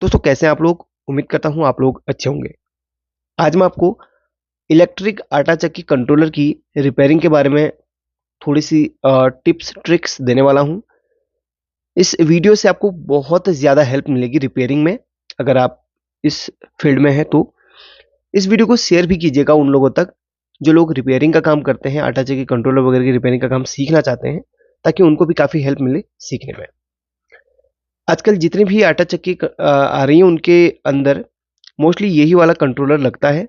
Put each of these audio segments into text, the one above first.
दोस्तों कैसे हैं आप लोग। उम्मीद करता हूं आप लोग अच्छे होंगे। आज मैं आपको इलेक्ट्रिक आटा चक्की कंट्रोलर की रिपेयरिंग के बारे में थोड़ी सी टिप्स ट्रिक्स देने वाला हूं। इस वीडियो से आपको बहुत ज़्यादा हेल्प मिलेगी रिपेयरिंग में। अगर आप इस फील्ड में हैं तो इस वीडियो को शेयर भी कीजिएगा उन लोगों तक जो लोग रिपेयरिंग का काम करते हैं, आटा चक्की कंट्रोलर वगैरह की रिपेयरिंग का काम सीखना चाहते हैं, ताकि उनको भी काफ़ी हेल्प मिले सीखने में। आजकल जितनी भी आटा चक्की आ रही हैं उनके अंदर मोस्टली यही वाला कंट्रोलर लगता है।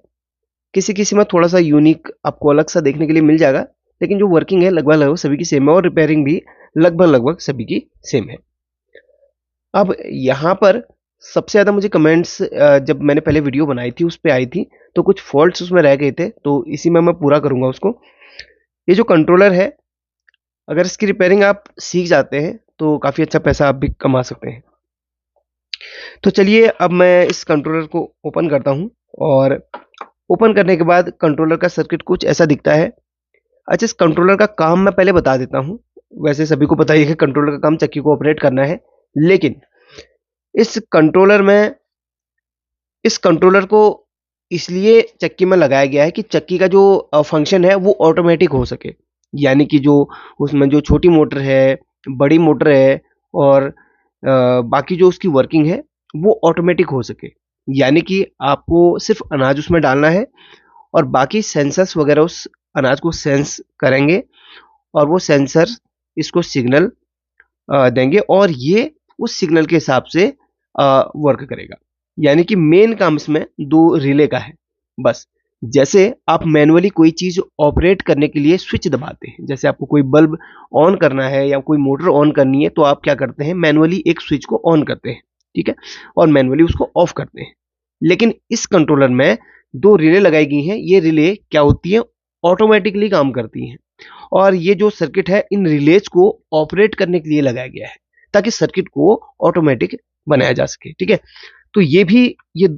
किसी-किसी में थोड़ा-सा यूनिक आपको अलग सा देखने के लिए मिल जाएगा, लेकिन जो वर्किंग है लगभग-लगभग सभी की सेम है और रिपेयरिंग भी लगभग-लगभग सभी की सेम है। अब यहाँ पर सबसे ज़्यादा मुझे कमेंट्स जब मैंने पहले वीडियो बनाई थी उस पे आई थी, तो कुछ फॉल्ट्स उसमें रह गए थे, तो इसी में मैं पूरा करूँगा उसको। ये जो कंट्रोलर है, अगर इसकी रिपेयरिंग आप सीख जाते हैं, तो काफ़ी अच्छा पैसा आप भी कमा सकते हैं। तो चलिए अब मैं इस कंट्रोलर को ओपन करता हूँ और ओपन करने के बाद कंट्रोलर का सर्किट कुछ ऐसा दिखता है। अच्छा, इस कंट्रोलर का काम मैं पहले बता देता हूँ। वैसे सभी को पता ही है कि कंट्रोलर का काम चक्की को ऑपरेट करना है, लेकिन इस कंट्रोलर में इस कंट्रोलर को इसलिए चक्की में लगाया गया है कि चक्की का जो फंक्शन है वो ऑटोमेटिक हो सके। यानी कि जो उसमें जो छोटी मोटर है, बड़ी मोटर है और बाकी जो उसकी वर्किंग है वो ऑटोमेटिक हो सके। यानी कि आपको सिर्फ अनाज उसमें डालना है और बाकी सेंसर्स वगैरह उस अनाज को सेंस करेंगे और वो सेंसर इसको सिग्नल देंगे और ये उस सिग्नल के हिसाब से वर्क करेगा। यानी कि मेन काम इसमें दो रिले का है बस। जैसे आप मैनुअली कोई चीज ऑपरेट करने के लिए स्विच दबाते हैं, जैसे आपको कोई बल्ब ऑन करना है या कोई मोटर ऑन करनी है, तो आप क्या करते हैं, मैनुअली एक स्विच को ऑन करते हैं, ठीक है, और मैनुअली उसको ऑफ करते हैं। लेकिन इस कंट्रोलर में दो रिले लगाई गई हैं। ये रिले क्या होती है, ऑटोमेटिकली काम करती हैं और ये जो सर्किट है इन रिलेज को ऑपरेट करने के लिए लगाया गया है ताकि सर्किट को ऑटोमेटिक बनाया जा सके, ठीक है। तो ये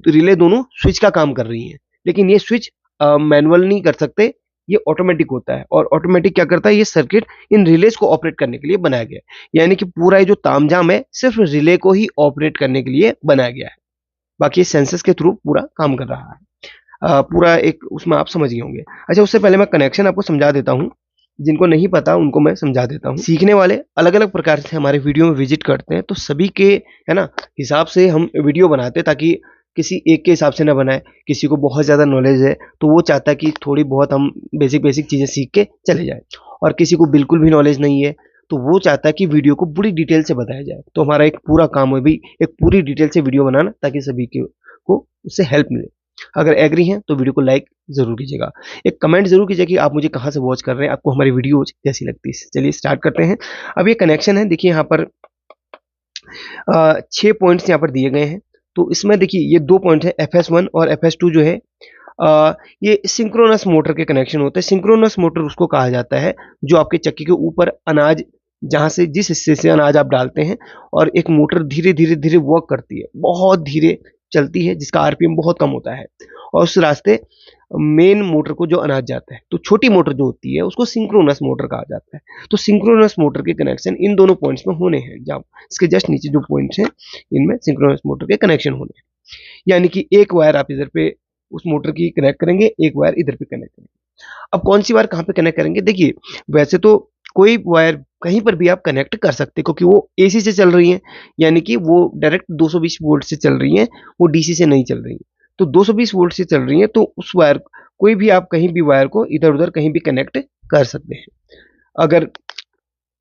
रिले दोनों स्विच का काम कर रही हैं, लेकिन ये स्विच मैनुअल नहीं कर सकते, ये ऑटोमेटिक होता है। और ऑटोमेटिक क्या करता है, ये सर्किट इन रिलेज को ऑपरेट करने के लिए बनाया गया है। यानी कि पूरा ये जो तामझाम है सिर्फ रिले को ही ऑपरेट करने के लिए बनाया गया है, बाकी सेंसर्स के थ्रू पूरा काम कर रहा है। पूरा एक उसमें आप समझ गए होंगे। अच्छा, उससे पहले मैं कनेक्शन आपको समझा देता हूँ, जिनको नहीं पता उनको मैं समझा देता हूँ। सीखने वाले अलग अलग प्रकार से हमारे वीडियो में विजिट करते हैं, तो सभी के है ना हिसाब से हम वीडियो बनाते हैं, ताकि किसी एक के हिसाब से ना बनाए। किसी को बहुत ज़्यादा नॉलेज है तो वो चाहता है कि थोड़ी बहुत हम बेसिक बेसिक चीज़ें सीख के चले जाए, और किसी को बिल्कुल भी नॉलेज नहीं है तो वो चाहता है कि वीडियो को पूरी डिटेल से बताया जाए। तो हमारा एक पूरा काम है भी एक पूरी डिटेल से वीडियो बनाना, ताकि सभी को उससे हेल्प मिले। अगर एग्री हैं तो वीडियो को लाइक जरूर कीजिएगा, एक कमेंट जरूर कीजिए कि आप मुझे कहाँ से वॉच कर रहे हैं, आपको हमारी वीडियोज कैसी लगती है। चलिए स्टार्ट करते हैं। अब ये कनेक्शन है, देखिए यहाँ पर 6 पॉइंट्स यहाँ पर दिए गए हैं। तो इसमें देखिए ये 2 पॉइंट है, FS1 और FS2 जो है ये सिंक्रोनस मोटर के कनेक्शन होते हैं। सिंक्रोनस मोटर उसको कहा जाता है जो आपके चक्की के ऊपर अनाज, जहाँ से जिस हिस्से से अनाज आप डालते हैं, और एक मोटर धीरे धीरे धीरे वर्क करती है, बहुत धीरे चलती है, जिसका आरपीएम बहुत कम होता है, और उस रास्ते मेन मोटर को जो अनाज जाता है। तो छोटी मोटर जो होती है उसको सिंक्रोनस मोटर कहा जाता है। तो सिंक्रोनस मोटर के कनेक्शन इन दोनों पॉइंट्स में होने हैं। जब इसके जस्ट नीचे जो पॉइंट्स हैं इनमें सिंक्रोनस मोटर के कनेक्शन होने हैं। यानी कि एक वायर आप इधर पे उस मोटर की कनेक्ट करेंगे, एक वायर इधर पे कनेक्ट करेंगे। अब कौन सी वायर कहाँ पे कनेक्ट करेंगे, देखिए वैसे तो कोई वायर कहीं पर भी आप कनेक्ट कर सकते हैं, क्योंकि वो एसी से चल रही हैं, यानी कि वो डायरेक्ट 220 वोल्ट से चल रही हैं, वो डीसी से नहीं चल रही हैं। तो 220 वोल्ट से चल रही हैं, तो उस वायर कोई भी आप कहीं भी वायर को इधर उधर कहीं भी कनेक्ट कर सकते हैं। अगर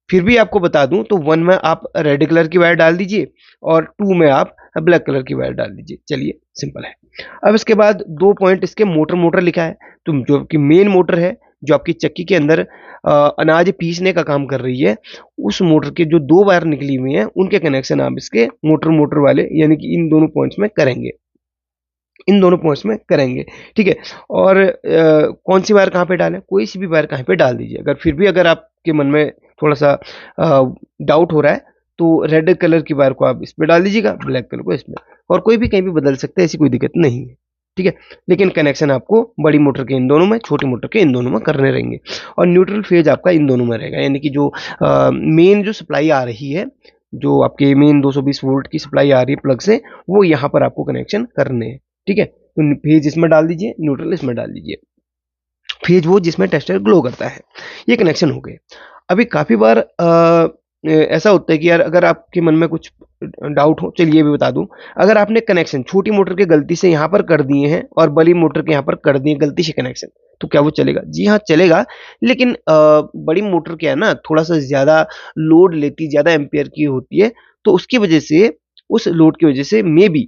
फिर भी आपको बता दूं तो 1 में आप रेड कलर की वायर डाल दीजिए और 2 में आप ब्लैक कलर की वायर डाल दीजिए। चलिए सिंपल है। अब इसके बाद 2 पॉइंट इसके मोटर लिखा है, तो जो कि मेन मोटर है जो आपकी चक्की के अंदर अनाज पीसने का काम कर रही है, उस मोटर के जो 2 वायर निकली हुई हैं उनके कनेक्शन आप इसके मोटर वाले यानी कि इन दोनों पॉइंट्स में करेंगे, इन दोनों पॉइंट्स में करेंगे, ठीक है। और कौन सी वायर कहाँ पे डालें, कोई सी भी वायर कहीं पे डाल दीजिए। अगर फिर भी अगर आपके मन में थोड़ा सा डाउट हो रहा है तो रेड कलर की वायर को आप इस पे डाल दीजिएगा, ब्लैक कलर को इसमें, और कोई भी कहीं भी बदल सकते हैं, ऐसी कोई दिक्कत नहीं है, ठीक है। लेकिन कनेक्शन आपको बड़ी मोटर के इन दोनों में, छोटी मोटर के इन दोनों में करने रहेंगे, और न्यूट्रल फेज आपका इन दोनों में रहेगा। यानी कि जो मेन जो सप्लाई आ रही है जो आपके मेन 220 वोल्ट की सप्लाई आ रही है प्लग से, वो यहाँ पर आपको कनेक्शन करने हैं। ठीक है, तो फेज इसमें डाल दीजिए, न्यूट्रल इसमें डाल दीजिए, फेज वो जिसमें टेस्टर ग्लो करता है। ये कनेक्शन हो गए। अभी काफ़ी बार ऐसा होता है कि यार अगर आपके मन में कुछ डाउट हो, चलिए ये भी बता दूं, अगर आपने कनेक्शन छोटी मोटर के गलती से यहाँ पर कर दिए हैं और बड़ी मोटर के यहाँ पर कर दिए गलती से कनेक्शन, तो क्या वो चलेगा? जी हाँ चलेगा, लेकिन बड़ी मोटर क्या है ना, थोड़ा सा ज़्यादा लोड लेती, ज़्यादा एम्पियर की होती है, तो उसकी वजह से, उस लोड की वजह से मे बी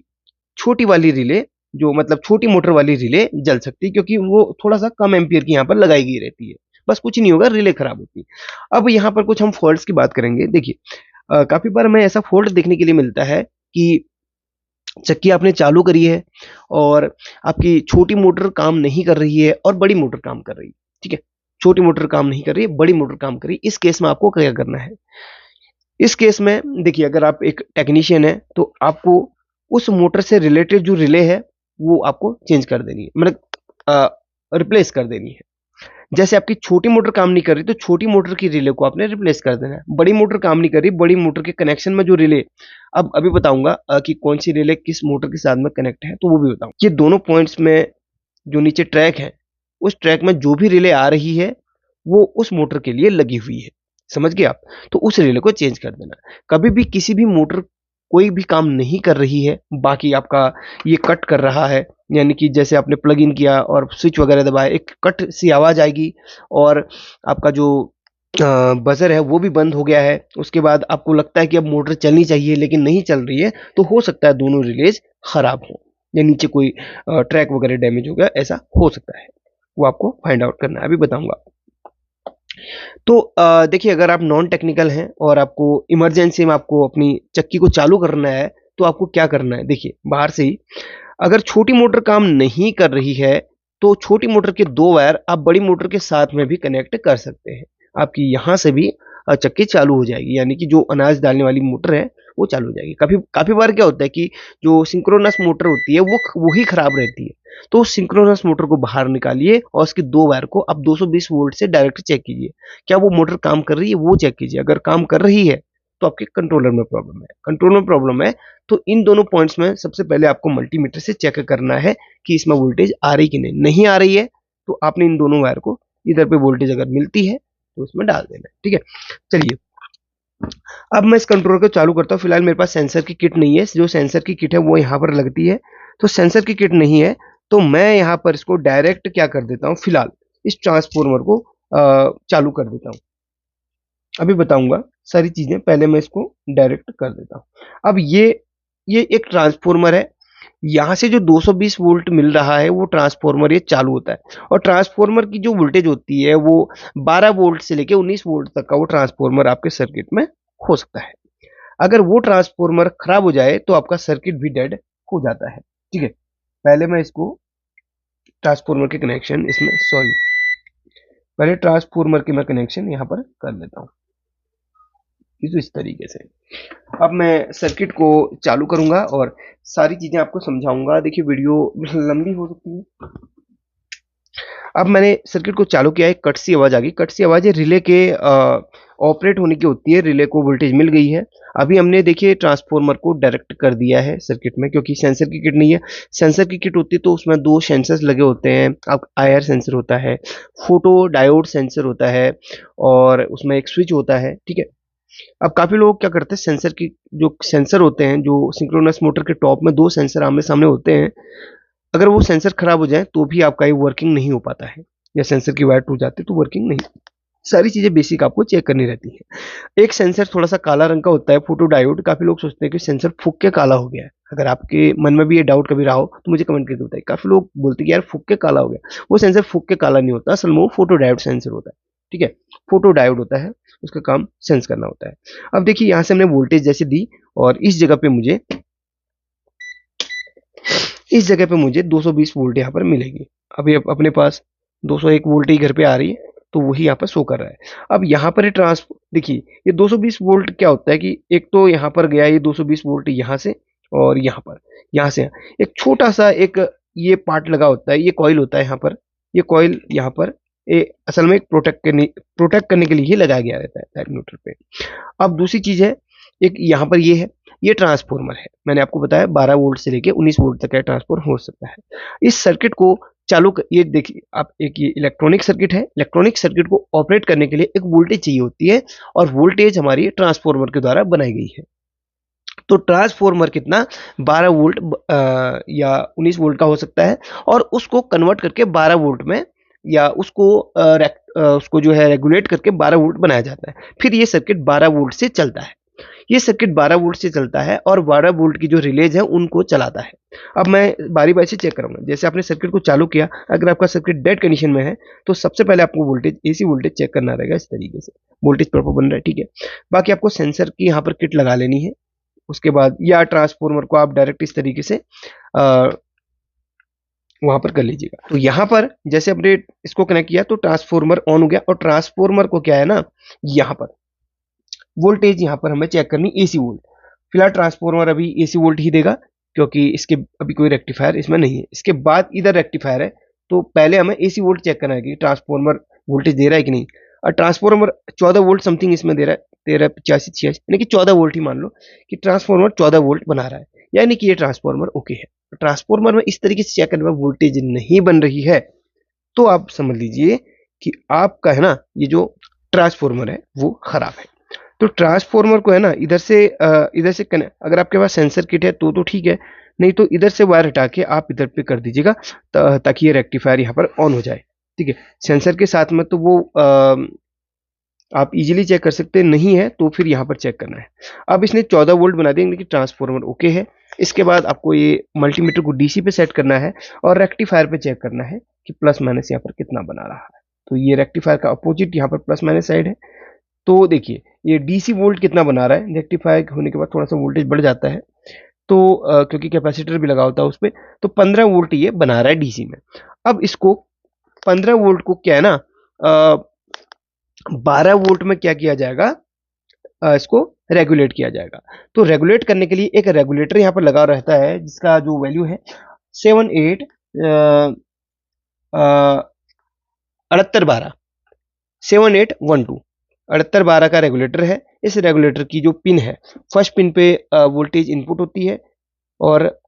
छोटी वाली रिले, जो मतलब छोटी मोटर वाली रिले जल सकती है, क्योंकि वो थोड़ा सा कम एम्पियर की यहाँ पर लगाई गई रहती है। बस कुछ नहीं होगा, रिले खराब होती है। अब यहाँ पर कुछ हम फॉल्ट्स की बात करेंगे। देखिए काफी बार हमें ऐसा फॉल्ट देखने के लिए मिलता है कि चक्की आपने चालू करी है और आपकी छोटी मोटर काम नहीं कर रही है और बड़ी मोटर काम कर रही है। ठीक है, छोटी मोटर काम नहीं कर रही है, बड़ी मोटर काम कर रही है। इस केस में आपको क्या करना है? इस केस में देखिए, अगर आप एक टेक्नीशियन है तो आपको उस मोटर से रिलेटेड जो रिले है वो आपको चेंज कर देनी है, मतलब रिप्लेस कर देनी है। जैसे आपकी छोटी मोटर काम नहीं कर रही तो छोटी मोटर की रिले को आपने रिप्लेस कर देना है। बड़ी मोटर काम नहीं कर रही, बड़ी मोटर के कनेक्शन में जो रिले, अब अभी बताऊंगा कि कौन सी रिले किस मोटर के साथ में कनेक्ट है, तो वो भी बताऊंगा। ये दोनों पॉइंट्स में जो नीचे ट्रैक है, उस ट्रैक में जो भी रिले आ रही है वो उस मोटर के लिए लगी हुई है। समझ गए आप? तो उस रिले को चेंज कर देना। कभी भी किसी भी मोटर कोई भी काम नहीं कर रही है, बाकी आपका ये कट कर रहा है, यानी कि जैसे आपने प्लग इन किया और स्विच वगैरह दबाया, एक कट सी आवाज आएगी और आपका जो बजर है वो भी बंद हो गया है। उसके बाद आपको लगता है कि अब मोटर चलनी चाहिए लेकिन नहीं चल रही है, तो हो सकता है दोनों रिलेज खराब हो या नीचे कोई ट्रैक वगैरह डैमेज हो गया, ऐसा हो सकता है। वो आपको फाइंड आउट करना है, अभी बताऊंगा। तो देखिए, अगर आप नॉन टेक्निकल हैं और आपको इमरजेंसी में आपको अपनी चक्की को चालू करना है, तो आपको क्या करना है? देखिए, बाहर से ही अगर छोटी मोटर काम नहीं कर रही है, तो छोटी मोटर के 2 वायर आप बड़ी मोटर के साथ में भी कनेक्ट कर सकते हैं। आपकी यहाँ से भी चक्की चालू हो जाएगी, यानी कि जो अनाज डालने वाली मोटर है, वो चालू हो जाएगी। काफ़ी काफ़ी बार क्या होता है कि जो सिंक्रोनस मोटर होती है, वो ही खराब रहती है। तो उस सिंक्रोनस मोटर को बाहर निकालिए और उसके 2 वायर को आप 220 वोल्ट से डायरेक्ट चेक कीजिए। क्या वो मोटर काम कर रही है? वो चेक कीजिए। अगर काम कर रही है, तो आपके कंट्रोलर में प्रॉब्लम है। कंट्रोलर में प्रॉब्लम है, तो इन दोनों पॉइंट्स में सबसे पहले आपको मल्टीमीटर से चेक करना है कि इसमें वोल्टेज आ रही कि नहीं। नहीं आ रही है, तो आपने इन दोनों वायर को इधर पे वोल्टेज अगर मिलती है, तो उसमें डाल देना है। ठीक है, चलिए अब मैं इस कंट्रोलर को चालू करता हूँ। फिलहाल मेरे पास सेंसर की किट नहीं है, जो सेंसर की किट है वो यहाँ पर लगती है, तो सेंसर की किट नहीं है, तो मैं यहाँ पर इसको डायरेक्ट क्या कर देता हूँ, फिलहाल इस ट्रांसफॉर्मर को चालू कर देता हूँ। अभी बताऊंगा सारी चीजें, पहले मैं इसको डायरेक्ट कर देता हूँ। अब ये एक ट्रांसफॉर्मर है, यहाँ से जो 220 वोल्ट मिल रहा है वो ट्रांसफॉर्मर ये चालू होता है, और ट्रांसफॉर्मर की जो वोल्टेज होती है वो 12 वोल्ट से लेके 19 वोल्ट तक का वो ट्रांसफॉर्मर आपके सर्किट में हो सकता है। अगर वो ट्रांसफॉर्मर खराब हो जाए तो आपका सर्किट भी डेड हो जाता है। ठीक है, पहले मैं इसको ट्रांसफॉर्मर के कनेक्शन इसमें, सॉरी, पहले ट्रांसफॉर्मर के मैं कनेक्शन यहाँ पर कर लेता हूँ इस तरीके से। अब मैं सर्किट को चालू करूंगा और सारी चीजें आपको समझाऊंगा। देखिए, वीडियो लंबी हो सकती है। अब मैंने सर्किट को चालू किया है, कट सी आवाज आ गई। कट सी आवाज है रिले के ऑपरेट होने की होती है, रिले को वोल्टेज मिल गई है। अभी हमने देखिए ट्रांसफॉर्मर को डायरेक्ट कर दिया है सर्किट में, क्योंकि सेंसर की किट नहीं है। सेंसर की किट होती तो उसमें 2 सेंसर्स लगे होते हैं। अब आईआर सेंसर होता है, फोटो डायोड सेंसर होता है, और उसमें एक स्विच होता है। ठीक है, अब काफी लोग क्या करते हैं, सेंसर की जो सेंसर होते हैं, जो सिंक्रोनस मोटर के टॉप में 2 सेंसर आमने सामने होते हैं, अगर वो सेंसर खराब हो जाए तो भी आपका ये वर्किंग नहीं हो पाता है, या सेंसर की वायर टूट जाती है तो वर्किंग नहीं। सारी चीजें बेसिक आपको चेक करनी रहती है। एक सेंसर थोड़ा सा काला रंग का होता है, फोटो डायोड। काफी लोग सोचते हैं कि सेंसर फूक के काला हो गया है। अगर आपके मन में भी ये डाउट कभी रहा हो तो मुझे कमेंट करके बताइए। काफी लोग बोलते हैं कि यार फूक के काला हो गया। वो सेंसर फूक के काला नहीं होता, असल में वो फोटो डायोड सेंसर होता है। ठीक है, फोटो डायोड होता है, उसका काम सेंस करना होता है। अब देखिए, यहाँ से हमने वोल्टेज जैसे दी और इस जगह पे मुझे 220 वोल्ट यहाँ पर मिलेगी। अभी अपने पास 201 वोल्ट ही घर पे आ रही है, तो वही यहाँ पर शो कर रहा है। अब यहाँ पर देखिए, ये 220 वोल्ट क्या होता है कि एक तो यहाँ पर गया ये 220 वोल्ट यहाँ से, और यहाँ से एक छोटा सा एक ये पार्ट लगा होता है, ये कॉइल होता है यहाँ पर। ये कॉइल यहाँ पर असल में प्रोटेक्ट करने के लिए ही लगाया गया रहता है न्यूट्रल पे। अब दूसरी चीज है, एक यहाँ पर ये है, ये ट्रांसफॉर्मर है। मैंने आपको बताया 12 वोल्ट से लेके 19 वोल्ट तक का ट्रांसफॉर्मर हो सकता है। इस सर्किट को ये देखिए आप, एक ये इलेक्ट्रॉनिक सर्किट है। इलेक्ट्रॉनिक सर्किट को ऑपरेट करने के लिए एक वोल्टेज चाहिए होती है, और वोल्टेज हमारी ट्रांसफॉर्मर के द्वारा बनाई गई है। तो ट्रांसफॉर्मर कितना 12 वोल्ट या 19 वोल्ट का हो सकता है, और उसको कन्वर्ट करके 12 वोल्ट में, या उसको जो है रेगुलेट करके 12 वोल्ट बनाया जाता है। फिर ये सर्किट 12 वोल्ट से चलता है। ये सर्किट 12 वोल्ट से चलता है और 12 वोल्ट की जो रिलेज है उनको चलाता है। अब मैं बारी बारी से चेक करूंगा। जैसे आपने सर्किट को चालू किया, अगर आपका सर्किट डेड कंडीशन में है तो सबसे पहले आपको वोल्टेज, एसी वोल्टेज चेक करना रहेगा। इस तरीके से वोल्टेज प्रॉपर बन रहा है, ठीक है। बाकी आपको सेंसर की यहाँ पर किट लगा लेनी है। उसके बाद या ट्रांसफॉर्मर को आप डायरेक्ट इस तरीके से वहां पर कर लीजिएगा। तो यहाँ पर जैसे हमने इसको कनेक्ट किया तो ट्रांसफॉर्मर ऑन हो गया, और ट्रांसफॉर्मर को क्या है ना, यहाँ पर वोल्टेज यहाँ पर हमें चेक करनी एसी वोल्ट। फिलहाल ट्रांसफॉर्मर अभी एसी वोल्ट ही देगा, क्योंकि इसके अभी कोई रेक्टिफायर इसमें नहीं है। इसके बाद इधर रेक्टिफायर है, तो पहले हमें एसी वोल्ट चेक करना है कि ट्रांसफॉर्मर वोल्टेज दे रहा है कि नहीं। और ट्रांसफॉर्मर 14 वोल्ट समथिंग इसमें दे रहा है, 1385 यानी कि 14 वोल्ट ही मान लो कि ट्रांसफॉर्मर 14 वोल्ट बना रहा है, यानी कि ये ट्रांसफॉर्मर ओके है। ट्रांसफॉर्मर में इस तरीके से चेक करने में वोल्टेज नहीं बन रही है, तो आप समझ लीजिए कि आपका है ना ये जो ट्रांसफॉर्मर है वो खराब है। तो ट्रांसफॉर्मर को है ना इधर से कनेक्ट, अगर आपके पास सेंसर किट है तो ठीक है, नहीं तो इधर से वायर हटा के आप इधर पे कर दीजिएगा, ताकि ये रेक्टिफायर यहाँ पर ऑन हो जाए, ठीक है। सेंसर के साथ में तो वो आप इजीली चेक कर सकते हैं, नहीं है तो फिर यहाँ पर चेक करना है। अब इसने 14 वोल्ट बना देंगे कि ट्रांसफॉर्मर ओके है। इसके बाद आपको ये मल्टीमीटर को डीसी पे सेट करना है, और रेक्टिफायर पे चेक करना है कि प्लस माइनस यहाँ पर कितना बना रहा है। तो ये रेक्टिफायर का अपोजिट यहाँ पर प्लस माइनस साइड है। तो देखिए ये डीसी वोल्ट कितना बना रहा है, रेक्टिफायर होने के बाद थोड़ा सा वोल्टेज बढ़ जाता है, तो क्योंकि कैपेसिटर भी लगा होता है उस पर, तो 15 वोल्ट ये बना रहा है डीसी में। अब इसको 15 वोल्ट को क्या है ना 12 वोल्ट में क्या किया जाएगा, इसको रेगुलेट किया जाएगा। तो रेगुलेट करने के लिए एक रेगुलेटर यहाँ पर लगा रहता है, जिसका जो वैल्यू है 78 6812 7812 6812 का रेगुलेटर है। इस रेगुलेटर की जो पिन है, फर्स्ट पिन पे वोल्टेज इनपुट होती है, और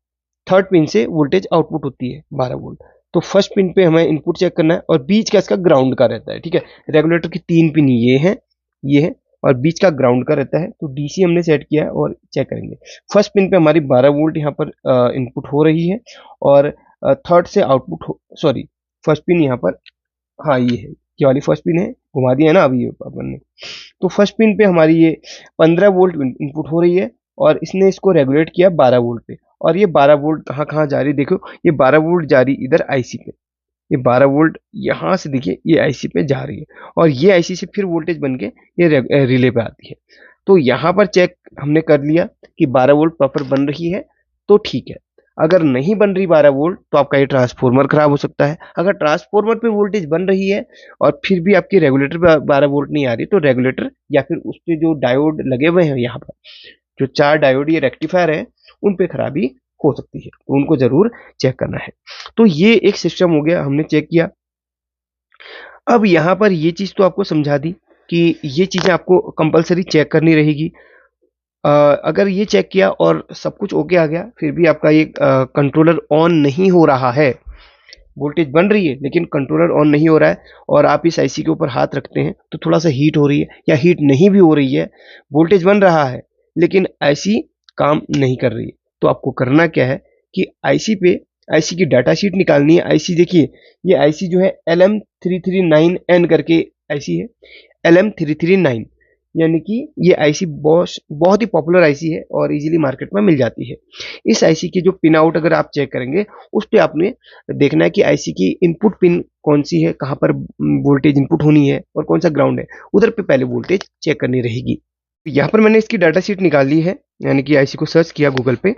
थर्ड पिन से वोल्टेज आउटपुट होती है 12 वोल्ट। तो फर्स्ट पिन पे हमें इनपुट चेक करना है, और बीच का इसका ग्राउंड का रहता है, ठीक है। रेगुलेटर की 3 पिन ये है, और बीच का ग्राउंड का रहता है। तो डीसी हमने सेट किया है और चेक करेंगे। फर्स्ट पिन पे हमारी 12 वोल्ट यहाँ पर इनपुट हो रही है, और थर्ड से आउटपुट सॉरी फर्स्ट पिन यहाँ पर, हाँ ये वाली फर्स्ट पिन है, घुमा दिया है ना अभी अपन ने। तो फर्स्ट पिन पे हमारी ये 15 वोल्ट इनपुट हो रही है, और इसने इसको रेगुलेट किया 12 वोल्ट पे। और ये 12 वोल्ट कहाँ कहाँ जा रही, देखो ये 12 वोल्ट जा रही इधर आईसी पे, ये 12 वोल्ट यहाँ से देखिए ये आईसी पे जा रही है, और ये आईसी से फिर वोल्टेज बन के ये रिले पे आती है। तो यहाँ पर चेक हमने कर लिया कि 12 वोल्ट प्रॉपर बन रही है, तो ठीक है। अगर नहीं बन रही 12 वोल्ट तो आपका ये ट्रांसफॉर्मर खराब हो सकता है। अगर ट्रांसफॉर्मर पे वोल्टेज बन रही है और फिर भी आपकी रेगुलेटर पे 12 वोल्ट नहीं आ रही, तो रेगुलेटर या फिर उस पे जो डायोड लगे हुए हैं यहाँ पर, जो 4 डायोड ये रेक्टिफायर है, उन पे खराबी हो सकती है, तो उनको जरूर चेक करना है। तो ये एक सिस्टम हो गया, हमने चेक किया। अब यहाँ पर ये चीज तो आपको समझा दी कि ये चीजें आपको कंपलसरी चेक करनी रहेगी। अगर ये चेक किया और सब कुछ ओके आ गया, फिर भी आपका ये कंट्रोलर ऑन नहीं हो रहा है, वोल्टेज बन रही है लेकिन कंट्रोलर ऑन नहीं हो रहा है, और आप इस आईसी के ऊपर हाथ रखते हैं तो थोड़ा सा हीट हो रही है, या हीट नहीं भी हो रही है, वोल्टेज बन रहा है लेकिन आईसी काम नहीं कर रही है, तो आपको करना क्या है कि आईसी की डाटा शीट निकालनी है। आईसी देखिए, ये आईसी जो है LM339N करके आईसी है, LM339, यानी कि ये आईसी बहुत ही पॉपुलर आईसी है और इजीली मार्केट में मिल जाती है। इस आईसी की जो पिन आउट अगर आप चेक करेंगे, उस पर आपने देखना है कि आईसी की इनपुट पिन कौन सी है, कहाँ पर वोल्टेज इनपुट होनी है और कौन सा ग्राउंड है, उधर पे पहले वोल्टेज चेक करनी रहेगी। यहाँ पर मैंने इसकी डाटा शीट निकाली है, यानी कि आईसी को सर्च किया गूगल पे।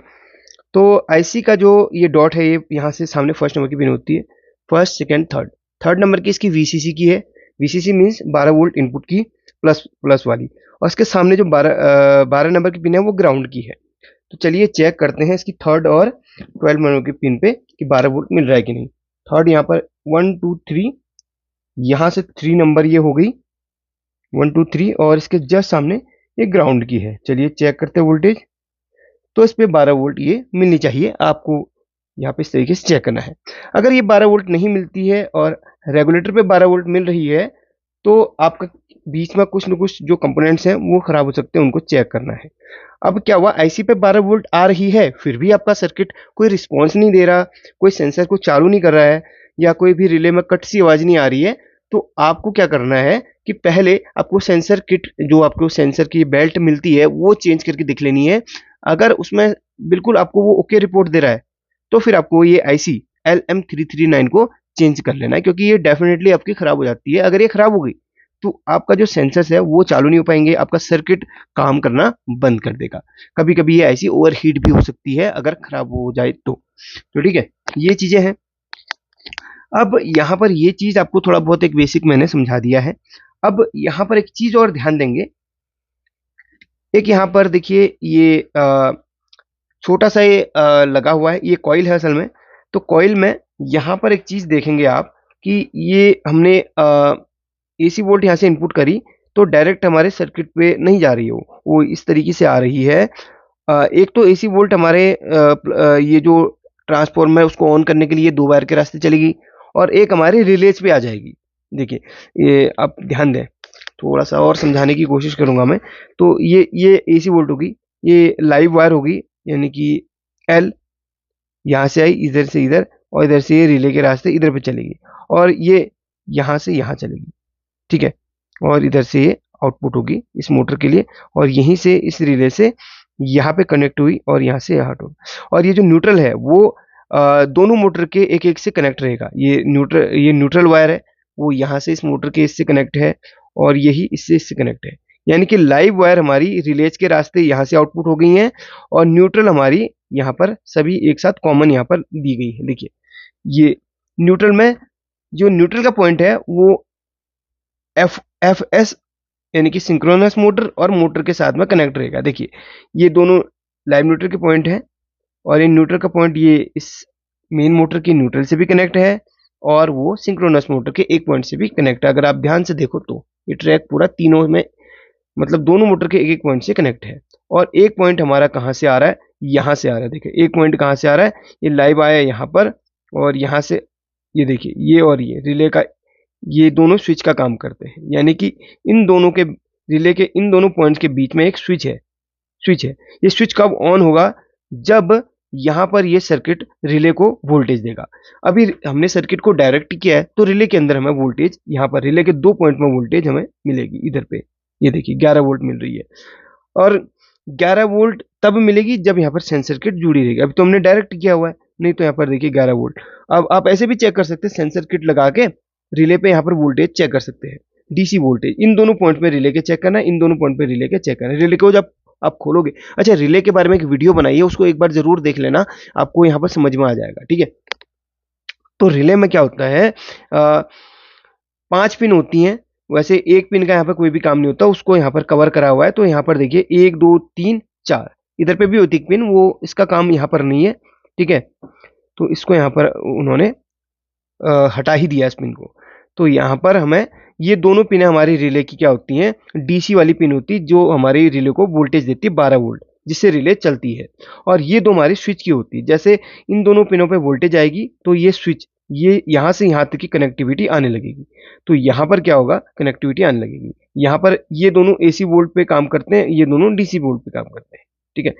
तो आईसी का जो ये डॉट है, ये यहाँ से सामने फर्स्ट नंबर की पिन होती है, फर्स्ट सेकेंड थर्ड नंबर की इसकी वीसीसी की है। वीसीसी मीन्स 12 वोल्ट इनपुट की प्लस वाली, और इसके सामने जो 12 नंबर की पिन है वो ग्राउंड की है। तो चलिए चेक करते हैं इसकी थर्ड और 12 नंबर की पिन पे कि 12 वोल्ट मिल रहा है कि नहीं। थर्ड यहाँ पर 1 2 3, यहाँ से 3 नंबर ये हो गई 1 2 3, और इसके जस्ट सामने ये ग्राउंड की है। चलिए चेक करते हैं वोल्टेज। तो इस पे 12 वोल्ट ये मिलनी चाहिए, आपको यहाँ पे इस तरीके से चेक करना है। अगर ये 12 वोल्ट नहीं मिलती है और रेगुलेटर पे 12 वोल्ट मिल रही है, तो आपका बीच में कुछ न कुछ जो कंपोनेंट्स हैं वो खराब हो सकते हैं, उनको चेक करना है। अब क्या हुआ, आईसी पे 12 वोल्ट आ रही है, फिर भी आपका सर्किट कोई रिस्पॉन्स नहीं दे रहा, कोई सेंसर को चालू नहीं कर रहा है, या कोई भी रिले में कट सी आवाज नहीं आ रही है, तो आपको क्या करना है कि पहले आपको सेंसर किट, जो आपको सेंसर की बेल्ट मिलती है, वो चेंज करके देख लेनी है। अगर उसमें बिल्कुल आपको वो ओके रिपोर्ट दे रहा है, तो फिर आपको ये आईसी LM339 को चेंज कर लेना है, क्योंकि ये डेफिनेटली आपकी खराब हो जाती है। अगर ये खराब हो गई तो आपका जो सेंसर्स है वो चालू नहीं हो पाएंगे, आपका सर्किट काम करना बंद कर देगा। कभी कभी ये ऐसी ओवरहीट भी हो सकती है अगर खराब हो जाए तो ठीक है, ये चीजें हैं। अब यहाँ पर ये चीज आपको थोड़ा बहुत एक बेसिक मैंने समझा दिया है। अब यहाँ पर एक चीज और ध्यान देंगे, एक यहाँ पर देखिए ये छोटा सा ये लगा हुआ है, ये कॉइल है असल में। तो कॉइल में यहाँ पर एक चीज देखेंगे आप कि ये हमने एसी वोल्ट यहाँ से इनपुट करी, तो डायरेक्ट हमारे सर्किट पे नहीं जा रही है, वो इस तरीके से आ रही है। एक तो एसी वोल्ट हमारे ये जो ट्रांसफॉर्मर है उसको ऑन करने के लिए दो वायर के रास्ते चलेगी, और एक हमारे रिलेज पे आ जाएगी। देखिए ये आप ध्यान दें, थोड़ा सा और समझाने की कोशिश करूंगा मैं। तो ये एसी वोल्ट होगी, ये लाइव वायर होगी, यानी कि एल यहाँ से आई इधर से इधर, और इधर से ये रिले के रास्ते इधर पे चलेगी, और ये यहाँ से यहाँ चलेगी, ठीक है। और इधर से ये आउटपुट होगी इस मोटर के लिए, और यहीं से इस रिले से यहाँ पे कनेक्ट हुई, और यहाँ से यहाँ टूट। और ये जो न्यूट्रल है वो दोनों मोटर के एक एक से कनेक्ट रहेगा। ये न्यूट्रल वायर है, वो यहाँ से इस मोटर के इससे कनेक्ट है, और यही इससे कनेक्ट है। यानी कि लाइव वायर हमारी रिलेज के रास्ते यहाँ से आउटपुट हो गई हैं, और न्यूट्रल हमारी यहाँ पर सभी एक साथ कॉमन यहाँ पर दी गई है। देखिए ये न्यूट्रल में जो न्यूट्रल का पॉइंट है वो एफ एस, यानी कि सिंक्रोनस मोटर और मोटर के साथ में कनेक्ट रहेगा। देखिए ये दोनों लाइव न्यूट्रल के पॉइंट हैं, और ये न्यूट्रल का पॉइंट ये इस मेन मोटर के न्यूट्रल से भी कनेक्ट है, और वो सिंक्रोनस मोटर के एक पॉइंट से भी कनेक्ट है। अगर आप ध्यान से देखो तो ये ट्रैक पूरा तीनों में, मतलब दोनों मोटर के एक एक पॉइंट से कनेक्ट है। और एक पॉइंट हमारा कहाँ से आ रहा है, यहाँ से आ रहा है। देखिए एक पॉइंट कहाँ से आ रहा है, ये लाइव आया है यहाँ पर, और यहाँ से ये देखिए ये और ये रिले का, ये दोनों स्विच का काम करते हैं। यानी कि इन दोनों के रिले के इन दोनों पॉइंट्स के बीच में एक स्विच है। ये स्विच कब ऑन होगा, जब यहाँ पर ये सर्किट रिले को वोल्टेज देगा। अभी हमने सर्किट को डायरेक्ट किया है, तो रिले के अंदर हमें वोल्टेज, यहाँ पर रिले के दो पॉइंट में वोल्टेज हमें मिलेगी इधर पे। ये देखिए 11 वोल्ट मिल रही है, और 11 वोल्ट तब मिलेगी जब यहाँ पर सेंसर किट जुड़ी रहेगी। अभी तो हमने डायरेक्ट किया हुआ है, नहीं तो यहाँ पर देखिए 11 वोल्ट। अब आप ऐसे भी चेक कर सकते हैं, सेंसर किट लगा के रिले पे यहाँ पर वोल्टेज चेक कर सकते हैं, डीसी वोल्टेज। इन दोनों पॉइंट पे रिले के चेक करना है, इन दोनों पॉइंट पे रिले के चेक करना है। रिले को जब आप खोलोगे, अच्छा रिले के बारे में एक वीडियो बनाई है, उसको एक बार जरूर देख लेना, आपको यहाँ पर समझ में आ जाएगा, ठीक है। तो रिले में क्या होता है, 5 पिन होती हैं। वैसे एक पिन का यहाँ पर कोई भी काम नहीं होता, उसको यहाँ पर कवर करा हुआ है। तो यहाँ पर देखिए 1 2 3 4, इधर पे भी होती है पिन, वो इसका काम यहाँ पर नहीं है, ठीक है। तो इसको यहाँ पर उन्होंने हटा ही दिया इस पिन को। तो यहाँ पर हमें ये दोनों पिनें हमारी रिले की क्या होती हैं, डीसी वाली पिन होती है, जो हमारी रिले को वोल्टेज देती है 12 वोल्ट, जिससे रिले चलती है। और ये दो हमारी स्विच की होती है। जैसे इन दोनों पिनों पे वोल्टेज आएगी, तो ये स्विच, ये यहाँ से यहाँ तक की कनेक्टिविटी आने लगेगी। तो यहाँ पर क्या होगा, कनेक्टिविटी आने लगेगी। यहाँ पर ये दोनों एसी वोल्ट पे काम करते हैं, ये दोनों डीसी वोल्ट पे काम करते हैं, ठीक है।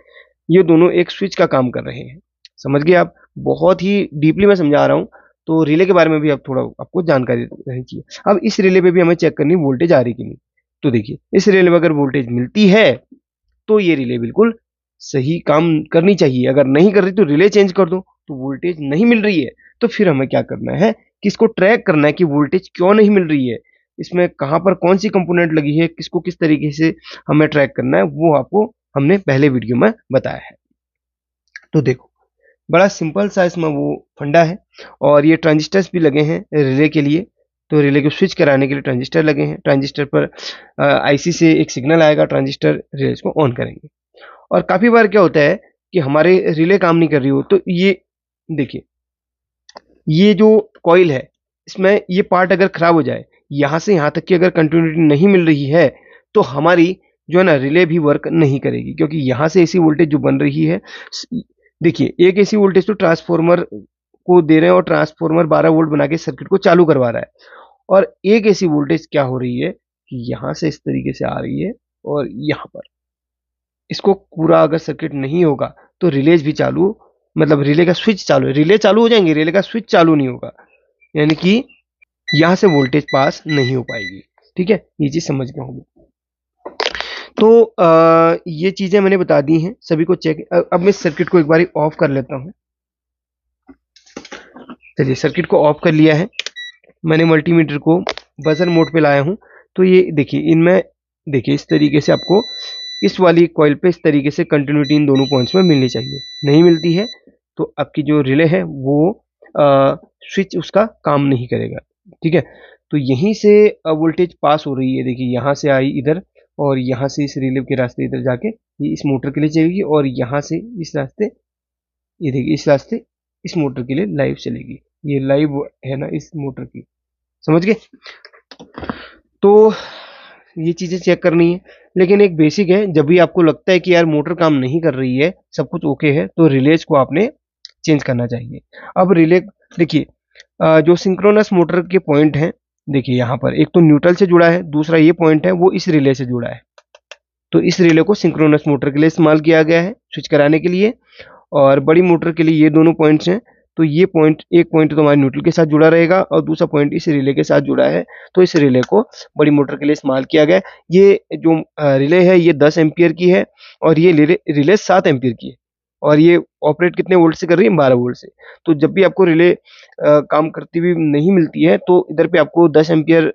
ये दोनों एक स्विच का काम कर रहे हैं। समझ गए आप, बहुत ही डीपली मैं समझा रहा हूँ। तो रिले के बारे में भी अब थोड़ा आपको जानकारी रहनी चाहिए। अब इस रिले पे भी हमें चेक करनी वोल्टेज आ रही कि नहीं। तो देखिए इस रिले में अगर वोल्टेज मिलती है, तो ये रिले बिल्कुल सही काम करनी चाहिए। अगर नहीं कर रही तो रिले चेंज कर दो। तो वोल्टेज नहीं मिल रही है, तो फिर हमें क्या करना है कि इसको ट्रैक करना है कि वोल्टेज क्यों नहीं मिल रही है, इसमें कहाँ पर कौन सी कंपोनेंट लगी है, किसको किस तरीके से हमें ट्रैक करना है, वो आपको हमने पहले वीडियो में बताया है। तो देखो बड़ा सिंपल सा इसमें वो फंडा है, और ये ट्रांजिस्टर्स भी लगे हैं रिले के लिए। तो रिले को स्विच कराने के लिए ट्रांजिस्टर लगे हैं। ट्रांजिस्टर पर आईसी से एक सिग्नल आएगा, ट्रांजिस्टर रिले को ऑन करेंगे। और काफ़ी बार क्या होता है कि हमारे रिले काम नहीं कर रही हो, तो ये देखिए ये जो कॉइल है, इसमें ये पार्ट अगर खराब हो जाए, यहाँ से यहाँ तक की अगर कंटिन्यूटी नहीं मिल रही है, तो हमारी जो है ना रिले भी वर्क नहीं करेगी, क्योंकि यहाँ से एसी वोल्टेज जो बन रही है, देखिए एक एसी वोल्टेज तो ट्रांसफॉर्मर को दे रहे हैं और ट्रांसफॉर्मर 12 वोल्ट बना के सर्किट को चालू करवा रहा है, और एक एसी वोल्टेज क्या हो रही है कि यहाँ से इस तरीके से आ रही है और यहाँ पर इसको पूरा अगर सर्किट नहीं होगा तो रिलेज भी चालू, मतलब रिले का स्विच चालू है, रिले चालू हो जाएंगे, रिले का स्विच चालू नहीं होगा, यानी कि यहाँ से वोल्टेज पास नहीं हो पाएगी। ठीक है, ये चीज समझ गए होंगे। तो ये चीजें मैंने बता दी हैं, सभी को चेक। अब मैं सर्किट को एक बार ऑफ कर लेता हूँ। चलिए सर्किट को ऑफ कर लिया है मैंने, मल्टीमीटर को बजर मोड पे लाया हूँ। तो ये देखिए इनमें, देखिए इस तरीके से आपको इस वाली कॉइल पे इस तरीके से कंटिन्यूटी इन दोनों पॉइंट्स में मिलनी चाहिए, नहीं मिलती है तो आपकी जो रिले है वो स्विच उसका काम नहीं करेगा। ठीक है, तो यहीं से वोल्टेज पास हो रही है, देखिए यहाँ से आई इधर और यहाँ से इस रिले के रास्ते इधर जाके ये इस मोटर के लिए चलेगी, और यहाँ से इस रास्ते, ये देखिए इस रास्ते इस मोटर के लिए लाइव चलेगी। ये लाइव है ना इस मोटर की, समझ गए। तो ये चीजें चेक करनी है, लेकिन एक बेसिक है, जब भी आपको लगता है कि यार मोटर काम नहीं कर रही है, सब कुछ ओके है, तो रिलेज को आपने चेंज करना चाहिए। अब रिले देखिए जो सिंक्रोनस मोटर के पॉइंट हैं, देखिए यहाँ पर एक तो न्यूट्रल से जुड़ा है, दूसरा ये पॉइंट है वो इस रिले से जुड़ा है, तो इस रिले को सिंक्रोनस मोटर के लिए इस्तेमाल किया गया है स्विच कराने के लिए। और बड़ी मोटर के लिए ये दोनों पॉइंट्स हैं, तो ये पॉइंट, एक पॉइंट तो हमारे न्यूट्रल के साथ जुड़ा रहेगा और दूसरा पॉइंट इस रिले के साथ जुड़ा है, तो इस रिले को बड़ी मोटर के लिए इस्तेमाल किया गया है। ये जो रिले है ये 10 एम्पियर की है और ये रिले 7 एम्पियर की है, और ये ऑपरेट कितने वोल्ट से कर रही है, 12 वोल्ट से। तो जब भी आपको रिले काम करती हुई नहीं मिलती है तो इधर पे आपको 10 एम्पियर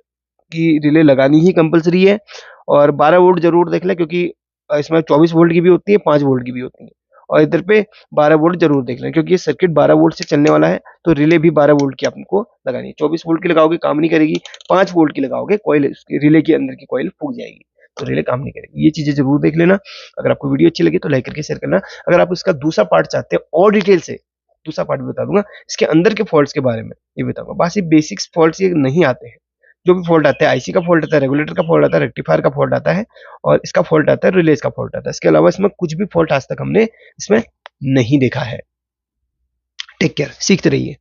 की रिले लगानी ही कंपलसरी है, और 12 वोल्ट जरूर देख लें, क्योंकि इसमें 24 वोल्ट की भी होती है, 5 वोल्ट की भी होती है, और इधर पे 12 वोल्ट जरूर देख लें, क्योंकि ये सर्किट 12 वोल्ट से चलने वाला है, तो रिले भी 12 वोल्ट की आपको लगानी है। 24 वोल्ट की लगाओगे काम नहीं करेगी, 5 वोल्ट की लगाओगे कॉइल, रिले के अंदर की कॉइल फूक जाएगी, तो रिले काम नहीं करेगी। ये चीजें जरूर देख लेना। अगर आपको वीडियो अच्छी लगी तो लाइक करके शेयर करना। अगर आप इसका दूसरा पार्ट चाहते हैं और डिटेल से, दूसरा पार्ट भी बता दूंगा, इसके अंदर के फॉल्ट्स के बारे में ये बताऊंगा। बस ये बेसिक्स फॉल्ट्स ये नहीं आते हैं, जो भी फॉल्ट आता है, आईसी का फॉल्ट आता है, रेगुलेटर का फॉल्ट आता है, रेक्टिफायर का फॉल्ट आता है, और इसका फॉल्ट आता है, रिलेज का फॉल्ट आता है। इसके अलावा इसमें कुछ भी फॉल्ट आज तक हमने इसमें नहीं देखा है। टेक केयर, सीखते रहिए।